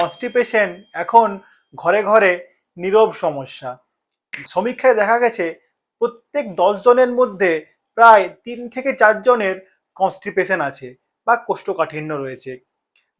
Constipation এখন ঘরে ঘরে নীরব সমস্যা। সমীক্ষায় দেখা গেছে প্রত্যেক 10 জনের মধ্যে প্রায় 3 থেকে 4 জনের কনস্টিপেশন আছে বা কোষ্ঠকাঠিন্য রয়েছে।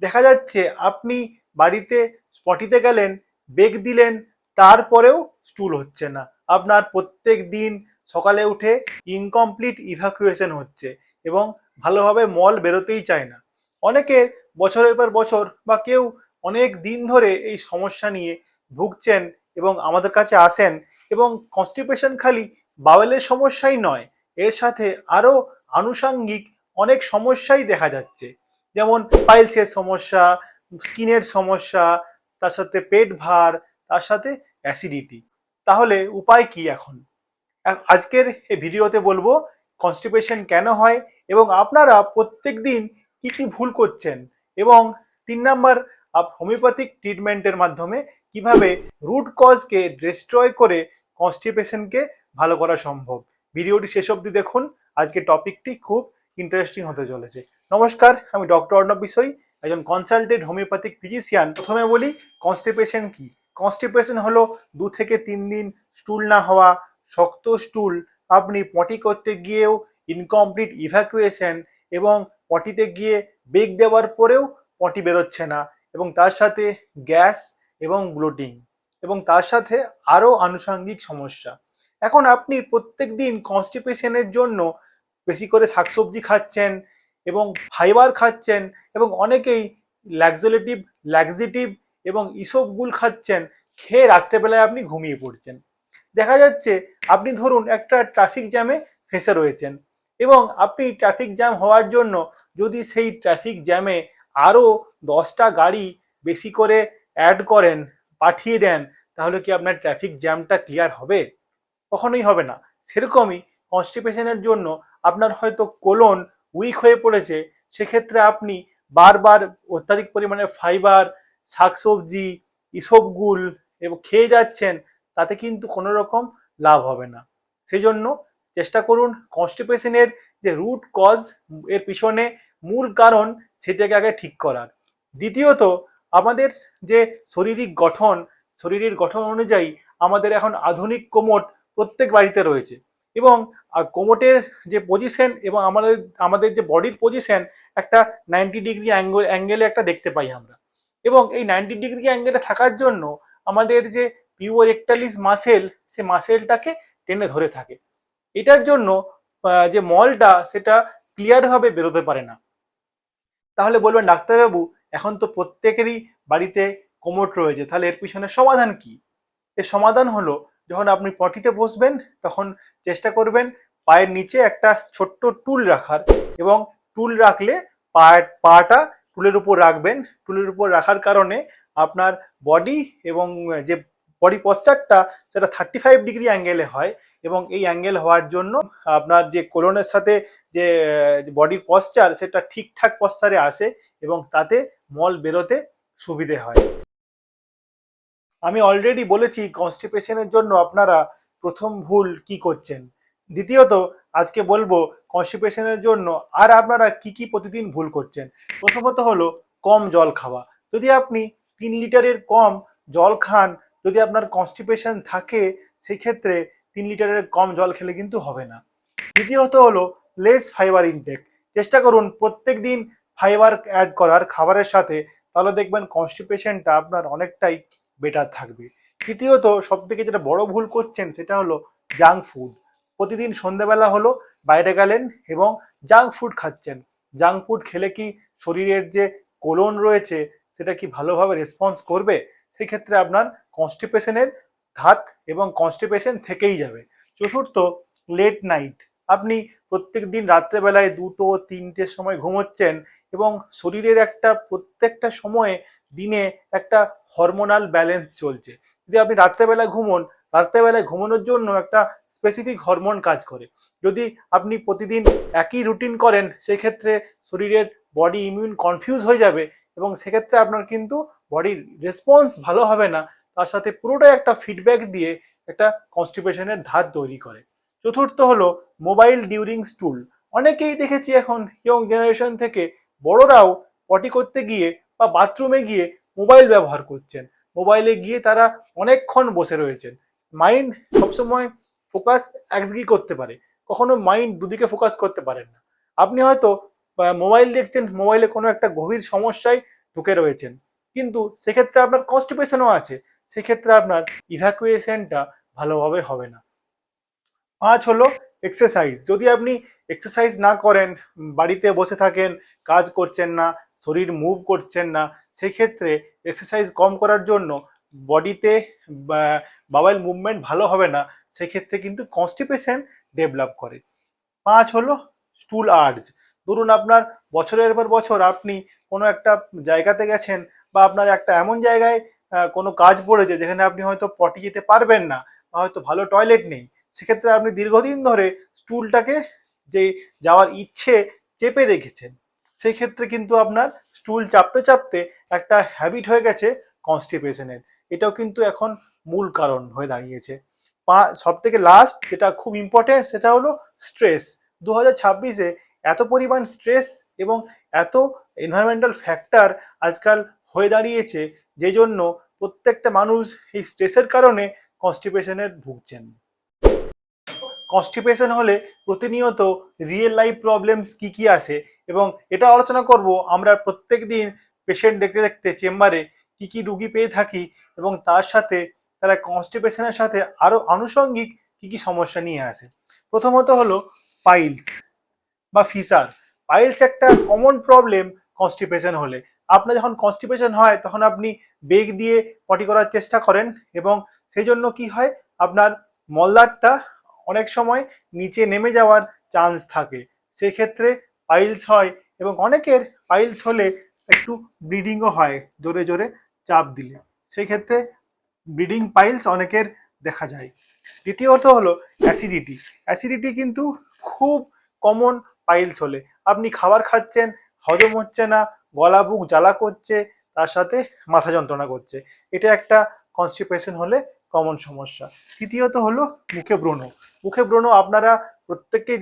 দেখা যাচ্ছে আপনি বাড়িতে পটিতে গেলেন, বেগ দিলেন, তারপরেও স্টুল হচ্ছে না। আপনার প্রত্যেক দিন সকালে উঠে ইনকমপ্লিট ইভ্যাকুয়েশন হচ্ছে এবং ভালোভাবে মল বেরোতেই চায় না। অনেকে বছরের পর বছর বা কেউ অনেক দিন ধরে এই সমস্যা নিয়ে ভুগছেন এবং আমাদের কাছে আসেন। এবং কনস্টিপেশন খালি বাওয়েলের সমস্যাই নয়, এর সাথে আরও আনুষঙ্গিক অনেক সমস্যাই দেখা যাচ্ছে, যেমন পাইলসের সমস্যা, স্কিনের সমস্যা, তার সাথে পেট ভার, তার সাথে অ্যাসিডিটি। তাহলে উপায় কি এখন? আজকের এই ভিডিওতে বলবো কনস্টিপেশন কেন হয় এবং আপনারা প্রত্যেক দিন কি কি ভুল করছেন, এবং 3 নাম্বার হোমিওপ্যাথিক ট্রিটমেন্টের মাধ্যমে কিভাবে রুট কজকে ডিস্ট্রয় করে কনস্টিপেশনকে ভালো করা সম্ভব। ভিডিওটি শেষ অবধি দেখুন, আজকে টপিকটি খুব ইন্টারেস্টিং হতে চলেছে। নমস্কার, আমি ডক্টর অর্ণব বিষয়, একজন কনসালটেন্ট হোমিওপ্যাথিক ফিজিশিয়ান। প্রথমে বলি কনস্টিপেশন কি। কনস্টিপেশন হলো 2 থেকে 3 দিন স্টুল না হওয়া, শক্ত স্টুল, আপনি পটি করতে গিয়েও ইনকমপ্লিট ইভ্যাকুয়েশন, এবং পটিতে গিয়ে বেগ দেওয়ার পরেও পটি বেরোচ্ছে না, এবং তার সাথে গ্যাস এবং ব্লোটিং, এবং তার সাথে আরও আনুষঙ্গিক সমস্যা। এখন আপনি প্রত্যেক দিন কনস্টিপেশনের জন্য বেশি করে শাকসবজি খাচ্ছেন এবং ফাইবার খাচ্ছেন, এবং অনেকেই ল্যাক্সেটিভ এবং ইসবগুল খাচ্ছেন, খেয়ে রাত্রেবেলায় আপনি ঘুমিয়ে পড়ছেন। দেখা যাচ্ছে আপনি ধরুন একটা ট্রাফিক জ্যামে ফেঁসে রয়েছেন, এবং আপনি ট্রাফিক জ্যাম হওয়ার জন্য যদি সেই ট্রাফিক জ্যামে আরও 10টা গাড়ি বেশি করে অ্যাড করেন, পাঠিয়ে দেন, তাহলে কি আপনার ট্রাফিক জ্যামটা ক্লিয়ার হবে? কখনোই হবে না। সেরকমই কনস্টিপেশনের জন্য আপনার হয়তো কোলন উইক হয়ে পড়েছে, সেক্ষেত্রে আপনি বারবার অত্যাধিক পরিমাণে ফাইবার, শাকসবজি, ইসবগুল এবং খেয়ে যাচ্ছেন, তাতে কিন্তু কোনো রকম লাভ হবে না। সেই জন্য চেষ্টা করুন কনস্টিপেশনের যে রুট কজ, এর পিছনে মূল কারণ, সেটাকে আগে ঠিক করার। দ্বিতীয়ত, আমাদের যে শরীরের গঠন অনুযায়ী আমাদের এখন আধুনিক কোমোড প্রত্যেক বাড়িতে রয়েছে, এবং কোমোটের যে পজিশন এবং আমাদের আমাদের যে বডির পজিশন একটা 90 ডিগ্রি অ্যাঙ্গেলে একটা দেখতে পাই আমরা, এবং এই 90 ডিগ্রি অ্যাঙ্গেলে থাকার জন্য আমাদের যে পিউর রেক্টালিস মাসেল, সে মাসেলটাকে টেনে ধরে থাকে। এটার জন্য যে মলটা সেটা ক্লিয়ারভাবে বেরোতে পারে না। তাহলে বলবেন ডাক্তারবাবু, এখন তো প্রত্যেকেরই বাড়িতে কোমোট রয়েছে, তাহলে এর পিছনে সমাধান কি? এর সমাধান হলো, যখন আপনি পটিতে বসবেন তখন চেষ্টা করবেন পায়ের নিচে একটা ছোট্ট টুল রাখার, এবং টুল রাখলে পাটা টুলের উপর রাখবেন। টুলের উপর রাখার কারণে আপনার বডি এবং যে বডি পশ্চারটা, সেটা 35 ডিগ্রি অ্যাঙ্গেলে হয়, এবং এই অ্যাঙ্গেল হওয়ার জন্য আপনার যে কোলনের সাথে যে বডির পশ্চার, সেটা ঠিকঠাক পশ্চারে আসে, এবং তাতে মল বেরোতে সুবিধে হয়। আমি অলরেডি বলেছি কনস্টিপেশনের জন্য আপনারা প্রথম ভুল কি করছেন। দ্বিতীয়ত, আজকে বলবো কনস্টিপেশনের জন্য আর আপনারা কি কি প্রতিদিন ভুল করছেন। প্রথমত হলো কম জল খাওয়া। যদি আপনি 3 লিটারের কম জল খান, যদি আপনার কনস্টিপেশন থাকে, সেক্ষেত্রে 3 লিটারের কম জল খেলে কিন্তু হবে না। দ্বিতীয়ত হলো লেস ফাইবার ইনটেক। চেষ্টা করুন প্রত্যেক দিন ফাইবার অ্যাড করার খাবারের সাথে, তাহলে দেখবেন কনস্টিপেশনটা আপনার অনেকটাই বেটার থাকবে। তৃতীয়ত, সব থেকে যেটা বড় ভুল করছেন সেটা হলো জাঙ্ক ফুড। প্রতিদিন সন্ধ্যাবেলা হলো বাইরে গেলেন এবং জাঙ্ক ফুড খাচ্ছেন। জাঙ্ক ফুড খেলে কি শরীরের যে কোলন রয়েছে, সেটা কি ভালোভাবে রেসপন্স করবে? সেক্ষেত্রে আপনার কনস্টিপেশনের ধাত এবং কনস্টিপেশন থেকেই যাবে। চতুর্থ, লেট নাইট। আপনি প্রত্যেক দিন রাত্রেবেলায় 2টো 3টের সময় ঘুমোচ্ছেন, এবং শরীরের একটা প্রত্যেকটা সময়ে দিনে একটা হরমোনাল ব্যালেন্স চলছে। যদি আপনি রাত্রেবেলায় ঘুমোন, রাত্রেবেলায় ঘুমানোর জন্য একটা স্পেসিফিক হরমোন কাজ করে। যদি আপনি প্রতিদিন একই রুটিন করেন, সেক্ষেত্রে শরীরের বডি ইমিউন কনফিউজ হয়ে যাবে, এবং সেক্ষেত্রে আপনার কিন্তু বডির রেসপন্স ভালো হবে না। তার সাথে পুরোটাই একটা ফিডব্যাক দিয়ে একটা কনস্টিপেশনের ধাত তৈরি করে। চতুর্থ হলো মোবাইল ডিউরিং স্টুল। অনেকেই দেখেছি এখন ইয়ং জেনারেশন থেকে বড়রাও পটি করতে গিয়ে বা বাথরুমে গিয়ে মোবাইল ব্যবহার করছেন, মোবাইলে গিয়ে তারা অনেকক্ষণ বসে রয়েছেন। মাইন্ড সবসময় ফোকাস একদিকে করতে পারে, কখনো মাইন্ড দুদিকে ফোকাস করতে পারেন না। আপনি হয়তো মোবাইল দেখছেন, মোবাইলে কোনো একটা গভীর সমস্যায় ঢুকে রয়েছেন, কিন্তু সেক্ষেত্রে আপনার কনস্টিপেশনও আছে, সেক্ষেত্রে আপনার ইভ্যাকুয়েশনটা ভালোভাবে হবে না। 5 হলো এক্সারসাইজ। যদি আপনি এক্সারসাইজ না করেন, বাড়িতে বসে থাকেন, কাজ করছেন না, শরীর মুভ করছেন না, সেই ক্ষেত্রে এক্সারসাইজ কম করার জন্য বডিতে বাওয়েল মুভমেন্ট ভালো হবে না, সেক্ষেত্রে কিন্তু কনস্টিপেশন ডেভেলপ করে। 5 হলো স্টুল আর্জ। ধরুন আপনার বছরের পর বছর আপনি কোনো একটা জায়গাতে গেছেন, বা আপনার একটা এমন জায়গায় কোনো কাজ পড়েছে যেখানে আপনি হয়তো পটি যেতে পারবেন না, বা হয়তো ভালো টয়লেট নেই, সেক্ষেত্রে আপনি দীর্ঘদিন ধরে স্টুলটাকে, যে যাওয়ার ইচ্ছে, চেপে রেখেছেন, সেই ক্ষেত্রে কিন্তু আপনার স্টুল চাপতে চাপতে একটা হ্যাবিট হয়ে গেছে কনস্টিপেশনের। এটাও কিন্তু এখন মূল কারণ হয়ে দাঁড়িয়েছে। সব থেকে লাস্ট যেটা খুব ইম্পর্টেন্ট, সেটা হলো স্ট্রেস। 2026-এ এত পরিমাণ স্ট্রেস এবং এত এনভায়রনমেন্টাল ফ্যাক্টর আজকাল হয়ে দাঁড়িয়েছে, যে জন্য প্রত্যেকটা মানুষ এই স্ট্রেসের কারণে কনস্টিপেশনের ভুগছেন। কনস্টিপেশন হলে প্রতিনিয়ত রিয়েল লাইফ প্রবলেমস কি কি আসে, এবং এটা আলোচনা করব আমরা প্রত্যেক দিন পেশেন্ট দেখতে দেখতে চেম্বারে কি কি রুগী পেয়ে থাকি, এবং তার সাথে তারা কনস্টিপেশনের সাথে আরো আনুষঙ্গিক কি কি সমস্যা নিয়ে আসে। প্রথমত হলো পাইলস বা ফিসার। পাইলস একটা কমন প্রবলেম কনস্টিপেশন হলে। আপনার যখন কনস্টিপেশন হয় তখন আপনি বেগ দিয়ে পটি করার চেষ্টা করেন, এবং সেই জন্য কি হয়, আপনার মলদ্বারটা অনেক সময় নিচে নেমে যাওয়ার চান্স থাকে, সেক্ষেত্রে পাইলস হয়। এবং অনেকের পাইলস হলে একটু ব্লিডিংও হয় জোরে জোরে চাপ দিলে, সেই ক্ষেত্রে ব্লিডিং পাইলস অনেকের দেখা যায়। দ্বিতীয়ত হলো অ্যাসিডিটি। অ্যাসিডিটি কিন্তু খুব কমন পাইলস হলে। আপনি খাবার খাচ্ছেন, হজম হচ্ছে না, গলা বুক জ্বালা করছে, তার সাথে মাথা যন্ত্রণা করছে, এটা একটা কনস্টিপেশন হলে কমন সমস্যা। তৃতীয়ত হলো মুখে ব্রণ। মুখে ব্রণ আপনারা প্রত্যেককেই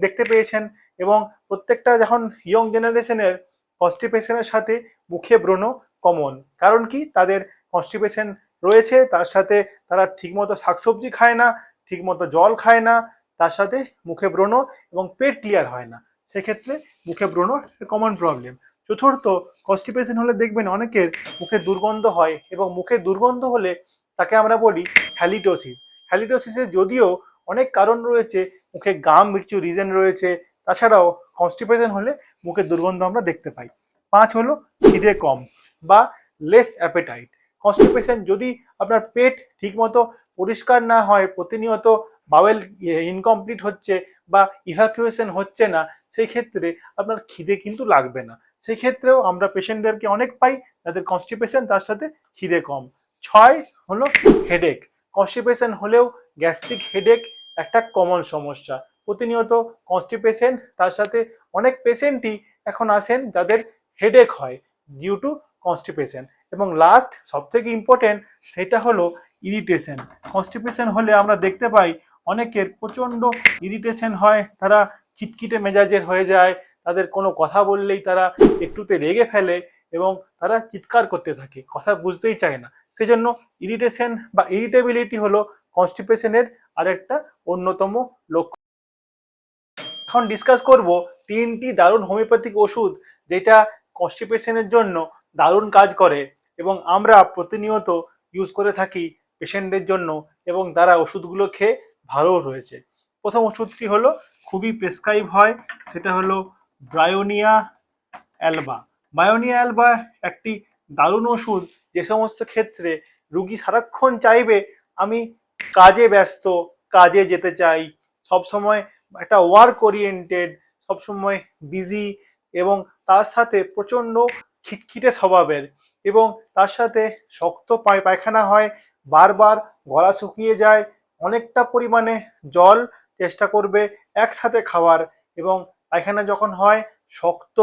দেখতে পেয়েছেন, এবং প্রত্যেকটা যখন ইয়ং জেনারেশনের কনস্টিপেশনের সাথে মুখে ব্রণ কমন। কারণ কি, তাদের কনস্টিপেশন রয়েছে, তার সাথে তারা ঠিকমতো শাকসবজি খায় না, ঠিকমতো জল খায় না, তার সাথে মুখে ব্রণ এবং পেট ক্লিয়ার হয় না, সেক্ষেত্রে মুখে ব্রণ কমন প্রবলেম। চতুর্থ, কনস্টিপেশন হলে দেখবেন অনেকের মুখে দুর্গন্ধ হয়, এবং মুখে দুর্গন্ধ হলে তাকে আমরা বলি হ্যালিটোসিস। হ্যালিটোসিসের যদিও অনেক কারণ রয়েছে, মুখে গাম কিছু রিজন রয়েছে, তাছাড়াও কনস্টিপেশন হলে মুখে দুর্গন্ধ আমরা দেখতে পাই। 5 হলো খিদে কম বা লেস অ্যাপেটাইট। কনস্টিপেশন যদি আপনার পেট ঠিকমতো পরিষ্কার না হয়, প্রতিনিয়ত বাওয়েল ইনকমপ্লিট হচ্ছে বা ইভ্যাকুয়েশন হচ্ছে না, সেই ক্ষেত্রে আপনার খিদে কিন্তু লাগবে না। সেই ক্ষেত্রেও আমরা পেশেন্টদেরকে অনেক পাই যাদের কনস্টিপেশন, তার সাথে খিদে কম। 6 হলো হেডেক। কনস্টিপেশন হলেও গ্যাস্ট্রিক হেডেক একটা কমন সমস্যা। প্রতিনিয়ত কনস্টিপেশন, তার সাথে অনেক পেশেন্টই এখন আসেন যাদের হেডেক হয় ডিউ টু কনস্টিপেশন। এবং লাস্ট সব থেকে ইম্পর্টেন্ট, সেটা হলো ইরিটেশন। কনস্টিপেশন হলে আমরা দেখতে পাই অনেকের প্রচণ্ড ইরিটেশন হয়, তারা খিটখিটে মেজাজের হয়ে যায়, তাদের কোনো কথা বললেই তারা একটুতে রেগে ফেলে, এবং তারা চিৎকার করতে থাকে, কথা বুঝতেই চায় না। সেজন্য ইরিটেশন বা ইরিটেবিলিটি হলো কনস্টিপেশনের আরেকটা অন্যতম লক্ষ্য। এখন ডিসকাস করব 3টি দারুণ হোমিওপ্যাথিক ওষুধ যেটা কনস্টিপেশনের জন্য দারুণ কাজ করে, এবং আমরা প্রতিনিয়ত ইউজ করে থাকি পেশেন্টদের জন্য, এবং তারা ওষুধগুলো খেয়ে ভালোও রয়েছে। প্রথম ওষুধটি হলো খুবই প্রেসক্রাইব হয়, সেটা হলো ব্রায়োনিয়া অ্যালবা। বায়োনিয়া অ্যালবা একটি দারুণ ওষুধ, যে সমস্ত ক্ষেত্রে রুগী সারাক্ষণ চাইবে আমি কাজে ব্যস্ত, কাজে যেতে চাই, সবসময় একটা ওয়ার্ক ওরিয়েন্টেড, সবসময় বিজি, এবং তার সাথে প্রচণ্ড খিটখিটে স্বভাবের, এবং তার সাথে শক্ত পায়খানা হয়, বারবার গলা শুকিয়ে যায়, অনেকটা পরিমাণে জল চেষ্টা করবে একসাথে খাওয়ার, এবং পায়খানা যখন হয় শক্ত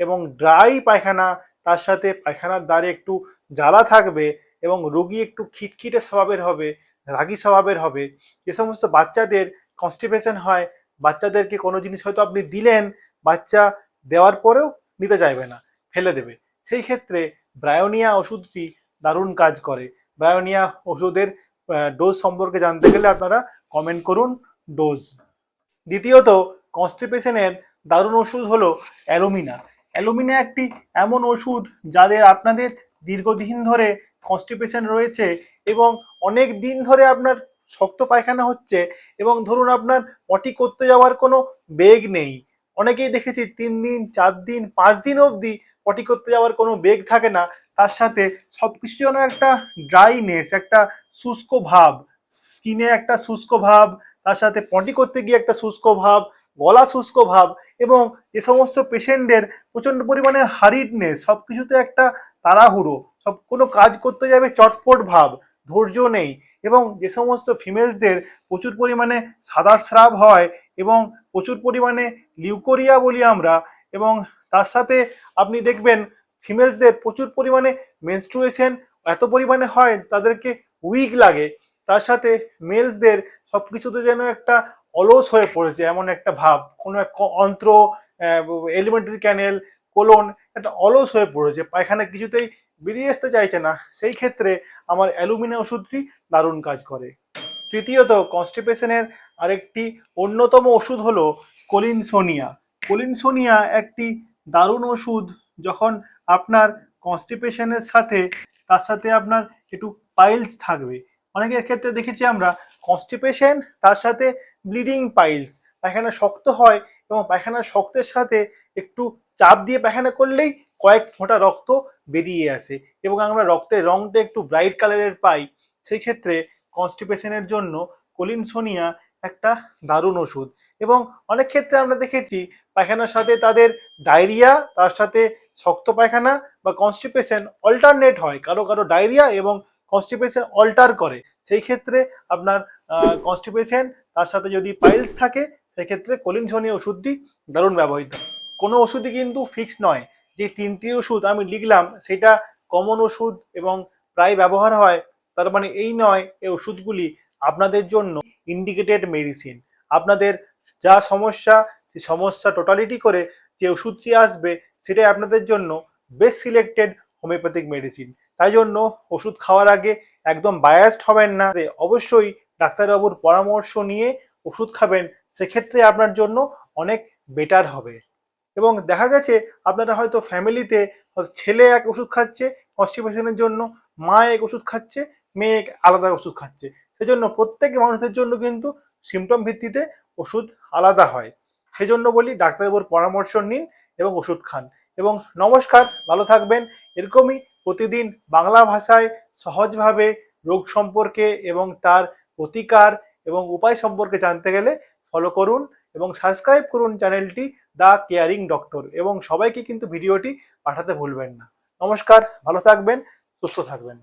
এবং ড্রাই পায়খানা, তার সাথে পায়খানার দ্বারে একটু জ্বালা থাকবে, এবং রোগী একটু খিটখিটে স্বভাবের হবে, রাগী স্বভাবের হবে। যে সমস্ত বাচ্চাদের কনস্টিপেশন হয়, বাচ্চাদেরকে কোনো জিনিস হয়তো আপনি দিলেন, বাচ্চা দেওয়ার পরেও নিতে চাইবে না, ফেলে দেবে। সেই ক্ষেত্রে ব্রায়োনিয়া ওষুধটি দারুণ কাজ করে। ব্রায়োনিয়া ওষুধের ডোজ সম্পর্কে জানতে গেলে আপনারা কমেন্ট করুন ডোজ। দ্বিতীয়ত, কনস্টিপেশনের দারুণ ওষুধ হলো অ্যালুমিনা। অ্যালুমিনা একটি এমন ওষুধ যাদের আপনাদের দীর্ঘদিন ধরে কনস্টিপেশন রয়েছে এবং অনেক দিন ধরে আপনার শক্ত পায়খানা হচ্ছে এবং ধরুন আপনার পটি করতে যাওয়ার কোনো বেগ নেই। অনেকেই দেখেছি 3 দিন 4 দিন 5 দিন অবধি পটি করতে যাওয়ার কোনো বেগ থাকে না, তার সাথে সবকিছু যেন একটা ড্রাইনেস, একটা শুষ্ক ভাব, স্কিনে একটা শুষ্ক ভাব, তার সাথে পটি করতে গিয়ে একটা শুষ্ক ভাব, গলা শুষ্ক ভাব, এবং যে সমস্ত পেশেন্টদের প্রচন্ড পরিমাণে হারিডনেস, সবকিছুতে একটা তাড়াহুড়ো, সব কোনো কাজ করতে যাবে চটপট ভাব, ধৈর্য নেই, এবং যে সমস্ত ফিমেলসদের প্রচুর পরিমাণে সাদা স্রাব হয় এবং প্রচুর পরিমাণে লিউকোরিয়া বলি আমরা, এবং তার সাথে আপনি দেখবেন ফিমেলসদের প্রচুর পরিমাণে মেনস্ট্রুয়েশন এত পরিমাণে হয় তাদেরকে উইক লাগে, তার সাথে মেলসদের সবকিছুতে যেন একটা অলস হয়ে পড়েছে এমন একটা ভাব, কোনো এক অন্ত্র, এলিমেন্টারি ক্যানেল, কোলন একটা অলস হয়ে পড়েছে, পায়খানা কিছুতেই বেরিয়ে আসতে চাইছে না। সেই ক্ষেত্রে আমার অ্যালুমিনা ওষুধটি দারুণ কাজ করে। তৃতীয়ত, কনস্টিপেশনের আরেকটি অন্যতম ওষুধ হলো কোলিনসোনিয়া। কোলিনসোনিয়া একটি দারুণ ওষুধ যখন আপনার কনস্টিপেশনের সাথে, তার সাথে আপনার একটু পাইলস থাকবে। অনেকের ক্ষেত্রে দেখেছি আমরা কনস্টিপেশন তার সাথে ব্লিডিং পাইলস, পায়খানা শক্ত হয় এবং পায়খানা শক্তের সাথে একটু চাপ দিয়ে পায়খানা করলেই কয়েক ফোঁটা রক্ত বেরিয়ে আসে এবং আমরা রক্তের রংটা একটু ব্রাইট কালারের পাই। সেই ক্ষেত্রে কনস্টিপেশনের জন্য কোলিনসোনিয়া একটা দারুণ ওষুধ। এবং অনেক ক্ষেত্রে আমরা দেখেছি পায়খানার সাথে তাদের ডায়রিয়া, তার সাথে শক্ত পায়খানা বা কনস্টিপেশন অল্টারনেট হয়, কারো কারো ডায়রিয়া এবং কনস্টিপেশন অল্টার করে। সেই ক্ষেত্রে আপনার কনস্টিপেশন তার সাথে যদি পাইলস থাকে, সেক্ষেত্রে কোলিনসোনিয়া ওষুধটি দারুণ ব্যবহৃত। কোনো ওষুধই কিন্তু ফিক্স নয় যে 3টি ওষুধ আমি লিখলাম সেটা কমন ওষুধ এবং প্রায় ব্যবহার হয়, তার মানে এই নয় এই ওষুধগুলি আপনাদের জন্য ইন্ডিকেটেড মেডিসিন। আপনাদের যা সমস্যা, সেই সমস্যা টোটালিটি করে যে ওষুধটি আসবে সেটাই আপনাদের জন্য বেস্ট সিলেক্টেড হোমিওপ্যাথিক মেডিসিন। তাই জন্য ওষুধ খাওয়ার আগে একদম বায়াসড হবেন না, অবশ্যই ডাক্তারবাবুর পরামর্শ নিয়ে ওষুধ খাবেন, সেক্ষেত্রে আপনার জন্য অনেক বেটার হবে। এবং দেখা গেছে আপনারা হয়তো ফ্যামিলিতে ছেলে এক ওষুধ খাচ্ছে কনস্টিপেশনের জন্য, মা এক ওষুধ খাচ্ছে, মেয়ে এক আলাদা ওষুধ খাচ্ছে, সেজন্য প্রত্যেক মানুষের জন্য কিন্তু সিমটম ভিত্তিতে ওষুধ আলাদা হয়। সেজন্য বলি ডাক্তারবাবুর পরামর্শ নিন এবং ওষুধ খান। এবং নমস্কার, ভালো থাকবেন। এরকমই প্রতিদিন বাংলা ভাষায় সহজভাবে রোগ সম্পর্কে এবং তার প্রতিকার এবং উপায় সম্পর্কে জানতে গেলে ফলো করুন এবং সাবস্ক্রাইব করুন চ্যানেলটি দ্য কেয়ারিং ডক্টর, এবং সবাইকে কিন্তু ভিডিওটি পাঠাতে ভুলবেন না। নমস্কার, ভালো থাকবেন, সুস্থ থাকবেন।